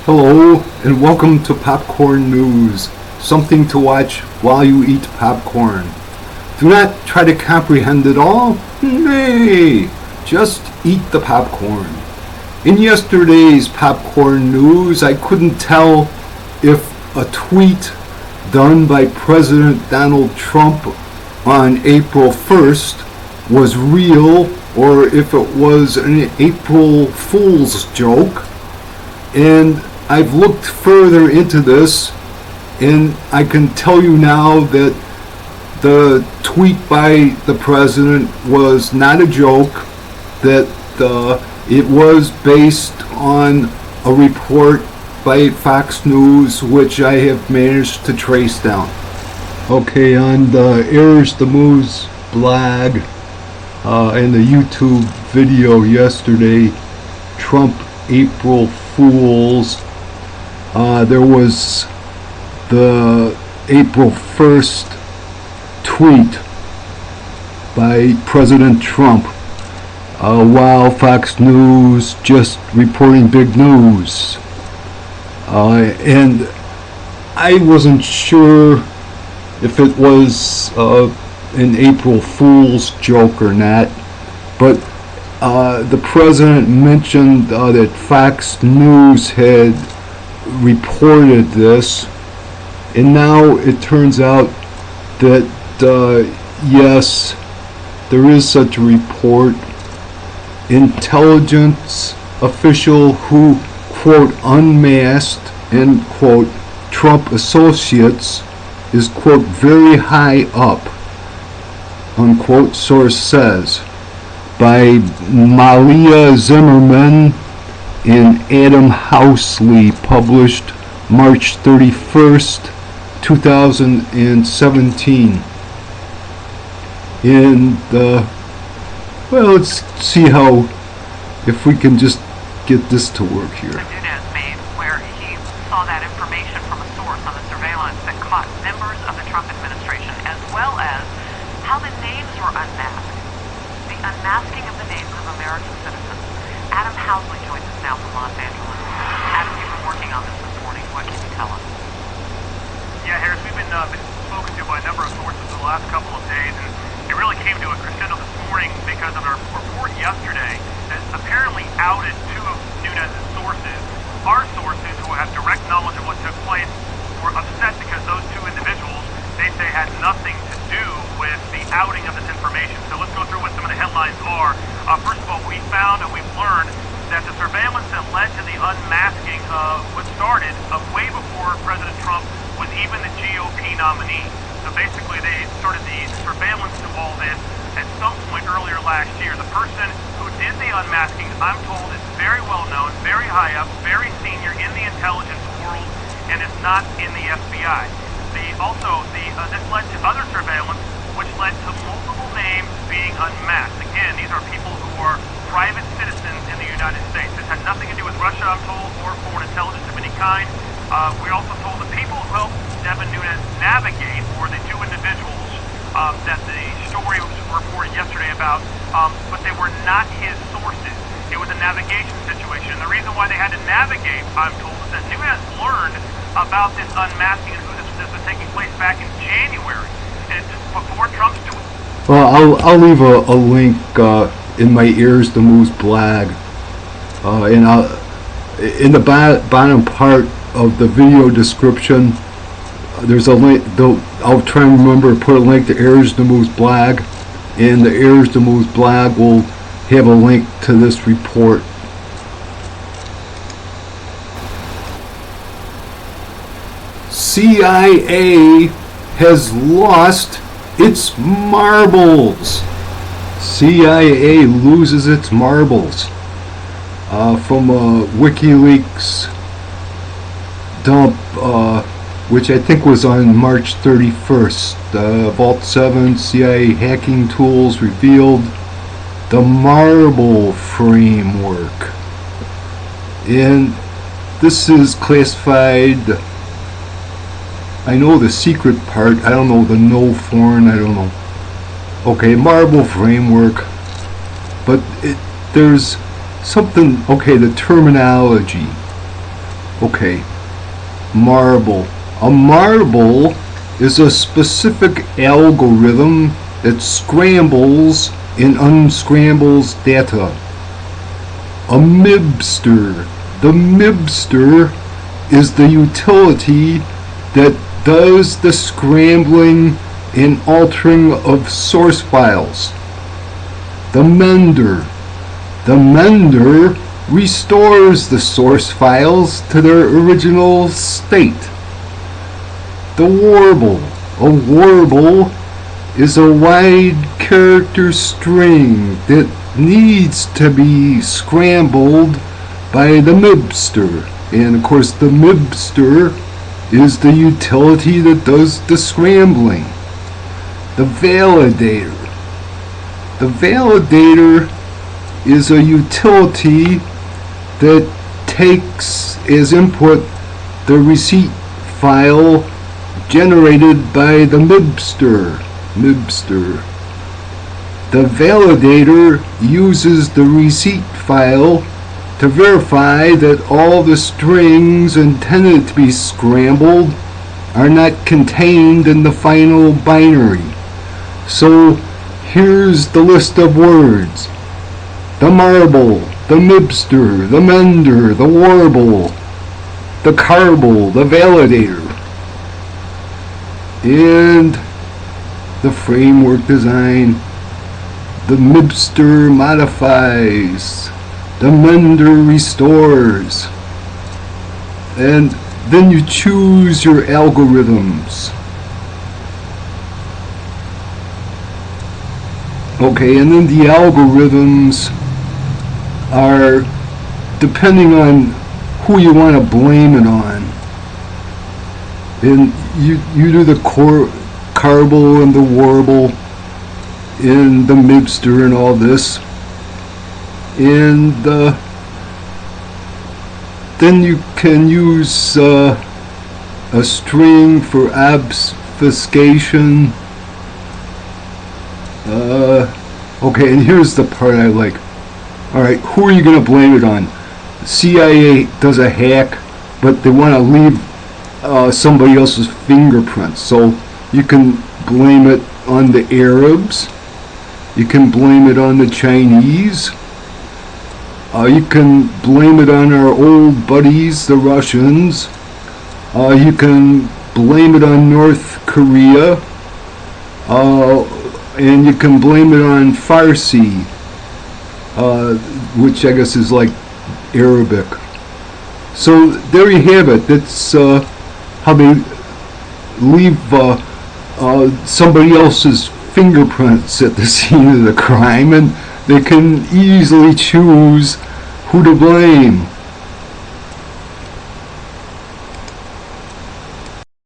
Hello and welcome to Popcorn News, something to watch while you eat popcorn. Do not try to comprehend it all. Nay, just eat the popcorn. In yesterday's Popcorn News, I couldn't tell if a tweet done by President Donald Trump on April 1st was real or if it was an April Fool's joke. And I've looked further into this, and I can tell you now that the tweet by the president was not a joke, that it was based on a report by Fox News, which I have managed to trace down. Okay, on the Airs the Moose blog and the YouTube video yesterday, Trump April Fools, there was the April 1st tweet by President Trump while Fox News just reporting big news. And I wasn't sure if it was an April Fool's joke or not, but the president mentioned that Fox News had reported this, and now it turns out that yes, there is such a report. Intelligence official who, quote, unmasked, end quote, Trump associates is, quote, very high up, unquote, source says, by Malia Zimmerman and Adam Housley, published March 31st, 2017. And, well, let's see how, if we can just get this to work here. Nunez made where he saw that information from a source on the surveillance that caught members of the Trump administration, as well as how the names were unmasked. The unmasking of the names of American citizens. Adam Housley joins us now from Los Angeles. Adam, you've been working on this morning. What can you tell us? Yeah, Harris, we've been spoken to by a number of sources for the last couple of days, and it really came to a crescendo this morning because of our report yesterday that apparently outed two of Nunez's sources. Our sources, who have direct knowledge of what took place, were upset because those two individuals, they say, had nothing to do with the outing of this information. So let's go through what some of the headlines are. First of all, we found and we've learned that the surveillance that led to the unmasking was started way before President Trump was even the GOP nominee. So basically they started the surveillance to all this at some point earlier last year. The person who did the unmasking, I'm told, is very well known, very high up, very senior in the intelligence world, and is not in the FBI. This led to other surveillance, which led to multiple names being unmasked. Again, these are people who are private citizens in the United States. This had nothing to do with Russia, I'm told, or foreign intelligence of any kind. We also told the people who helped Devin Nunes navigate were the two individuals that the story was reported yesterday about, but they were not his sources. It was a navigation situation. The reason why they had to navigate, I'm told, is that Nunes learned about this unmasking and who this was taking place back in January, and before Trump's tweet. Well, I'll leave a link in my Ears the Moose blog, and in the bottom part of the video description, there's a link. I'll try and remember to put a link to Airs the Moose blog, and the Airs the Moose blog will have a link to this report. CIA has lost its marbles. CIA loses its marbles from a Wikileaks dump, which I think was on March 31st. Vault 7 CIA hacking tools revealed the marble framework. And this is classified. I know the secret part. I don't know the no foreign. I don't know. Okay, marble framework. But there's something. Okay, the terminology. Okay, marble. A marble is a specific algorithm that scrambles and unscrambles data. A MIBster. The MIBster is the utility that does the scrambling and altering of source files. The mender. The mender restores the source files to their original state. The warble. A warble is a wide character string that needs to be scrambled by the MIBster. And of course the MIBster is the utility that does the scrambling. The validator. The validator is a utility that takes as input the receipt file generated by the MIBster. The validator uses the receipt file to verify that all the strings intended to be scrambled are not contained in the final binary. So here's the list of words: the marble, the MIBster, the mender, the warble, the carble, the validator. And the framework design. The MIBster modifies, the mender restores, and then you choose your algorithms. Okay, and then the algorithms are depending on who you want to blame it on. And you do the carble and the warble and the MIBster and all this, and then you can use a string for obfuscation. Okay, and here's the part I like. Alright, who are you going to blame it on? CIA does a hack, but they want to leave somebody else's fingerprints, so you can blame it on the Arabs, you can blame it on the Chinese, you can blame it on our old buddies, the Russians, you can blame it on North Korea, and you can blame it on Farsi, which I guess is like Arabic. So there you have it. That's how they leave somebody else's fingerprints at the scene of the crime, and they can easily choose who to blame.